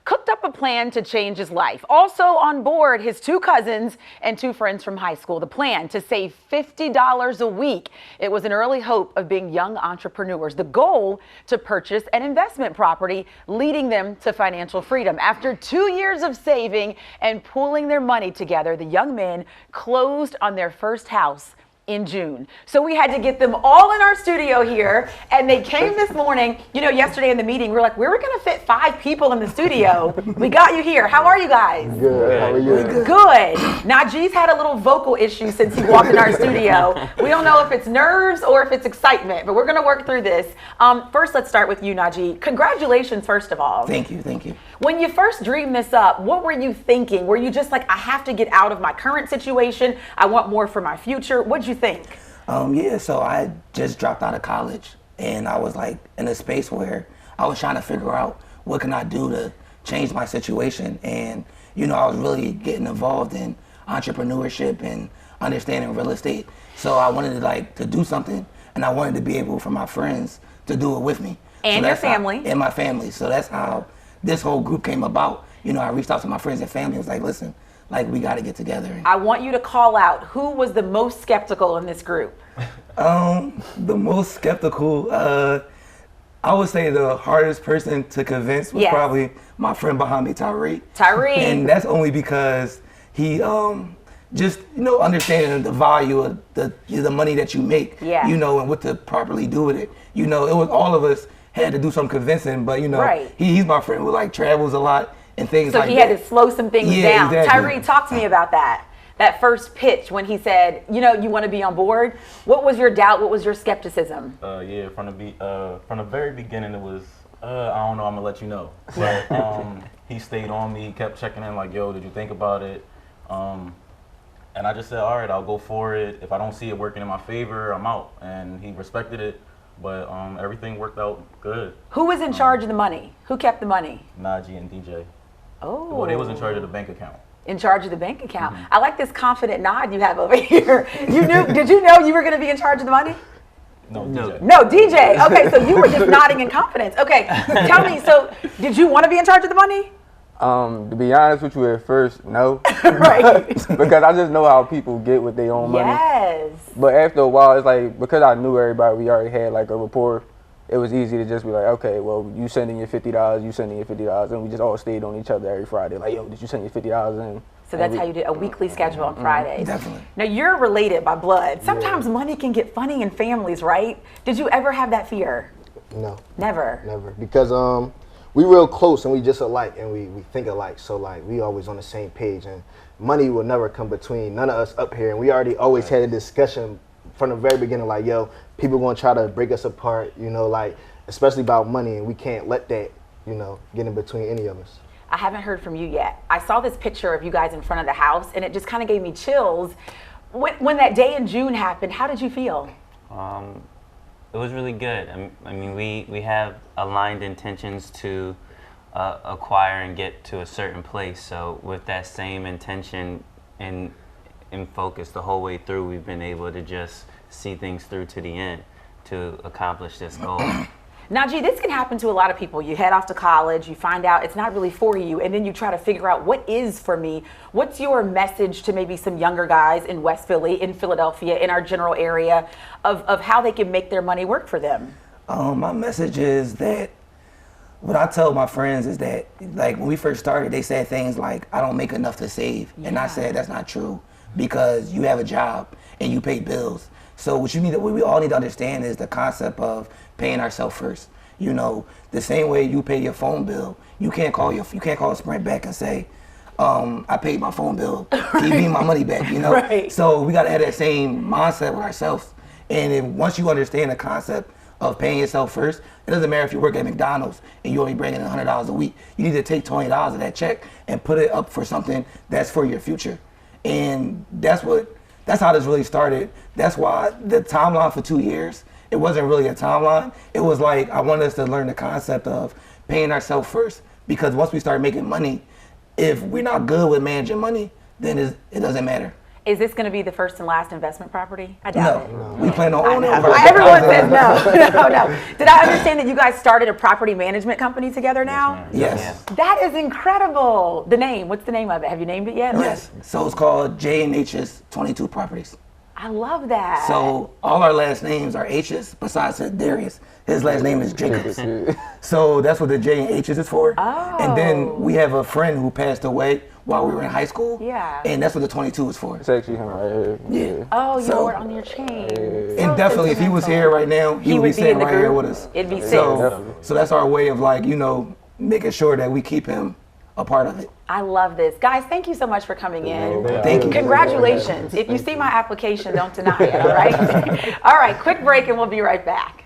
cooked up a plan to change his life. Also on board, his two cousins and two friends from high school. The plan to save $50 a week. It was an early hope of being young entrepreneurs. The goal to purchase an investment property, leading them to financial freedom. After 2 years of saving and pooling their money together, the young men closed on their first house in June. So we had to get them all in our studio here, and they came this morning. You know, yesterday in the meeting, we were like, we were gonna fit 5 people in the studio. We got you here. How are you guys? Good. How are you? Good. Najee's had a little vocal issue since he walked in our studio. We don't know if it's nerves or if it's excitement, but we're gonna work through this. First, let's start with you, Najee. Congratulations, first of all. Thank you, thank you. When you first dreamed this up, what were you thinking? Were you just like, I have to get out of my current situation, I want more for my future? What'd you think? Yeah, so I just dropped out of college, and I was like in a space where I was trying to figure out what can I do to change my situation. And you know, I was really getting involved in entrepreneurship and understanding real estate. So I wanted to do something, and I wanted to be able for my friends to do it with me. And so your family. And my family. So that's how this whole group came about. You know, I reached out to my friends and family. I was like, listen, like, we got to get together. I want you to call out who was the most skeptical in this group. The most skeptical, I would say the hardest person to convince was probably my friend behind me, Tyree. And that's only because he just, you know, understanding the value of the money that you make, you know, and what to properly do with it. You know, it was all of us had to do some convincing, but you know, he's my friend who like travels a lot and things like that. So he had to slow some things down. Exactly. Tyree, talk to me about that. That first pitch when he said, you know, you want to be on board. What was your doubt? What was your skepticism? Yeah, from the very beginning, it was, I don't know, I'm gonna let you know. But he stayed on me, he kept checking in like, yo, did you think about it? And I just said, all right, I'll go for it. If I don't see it working in my favor, I'm out. And he respected it, but everything worked out good. Who was in charge of the money? Who kept the money? Najee and DJ. Oh. Well, they was in charge of the bank account. In charge of the bank account. I like this confident nod you have over here. Did you know you were going to be in charge of the money? No, DJ. No, DJ. Okay, so you were just nodding in confidence. Okay, tell me, so did you want to be in charge of the money? To be honest with you, at first, no. Right. Because I just know how people get with their own money. Yes. But after a while, it's like, because I knew everybody, we already had like a rapport, it was easy to just be like, okay, well, you sending your $50, you sending your $50, and we just all stayed on each other every Friday. Like, yo, did you send your $50 in? So that's how you did a weekly schedule on Fridays. Definitely. Now you're related by blood. Sometimes money can get funny in families, right? Did you ever have that fear? No. Never? Never. Because we real close and we just alike and we think alike. So like we always on the same page and money will never come between none of us up here. And we already always had a discussion from the very beginning, like, yo, people gonna try to break us apart, you know, like, especially about money, and we can't let that, you know, get in between any of us. I haven't heard from you yet. I saw this picture of you guys in front of the house, and it just kind of gave me chills. When that day in June happened, how did you feel? It was really good. I mean, we have aligned intentions to acquire and get to a certain place. So with that same intention in focus the whole way through, we've been able to just see things through to the end to accomplish this goal. Najee, this can happen to a lot of people. You head off to college, you find out it's not really for you, and then you try to figure out what is for me. What's your message to maybe some younger guys in West Philly, in Philadelphia, in our general area, of how they can make their money work for them? My message is that what I tell my friends is that, like, when we first started, they said things like, I don't make enough to save. And I said, that's not true, because you have a job and you pay bills. So what we all need to understand is the concept of paying ourselves first. You know, the same way you pay your phone bill, you can't call Sprint back and say, I paid my phone bill, keep me my money back, you know? Right. So we gotta have that same mindset with ourselves. And then once you understand the concept of paying yourself first, it doesn't matter if you work at McDonald's and you only bring in $100 a week. You need to take $20 of that check and put it up for something that's for your future. And that's how this really started. That's why the timeline for 2 years, it wasn't really a timeline. It was like, I wanted us to learn the concept of paying ourselves first, because once we start making money, if we're not good with managing money, then it doesn't matter. Is this going to be the first and last investment property? I doubt No, it. we plan on owning it. Everyone says no. No. Did I understand that you guys started a property management company together now? Yes. That is incredible. The name, what's the name of it? Have you named it yet? Yes. So it's called J&H's 22 Properties. I love that. So all our last names are H's besides Darius. His last name is Jacobs. So that's what the J and H's is for. Oh. And then we have a friend who passed away while we were in high school. Yeah. And that's what the 22 is for. It's actually him right here. Yeah. Oh, you So- wore it on your chain. And definitely, if he was here right now, he would be in sitting the right here group. with us. It'd be safe. So that's our way of like, making sure that we keep him a part of it. I love this. Guys, thank you so much for coming in. Thank you. Congratulations. If you see my application, don't deny it, all right? All right, quick break and we'll be right back.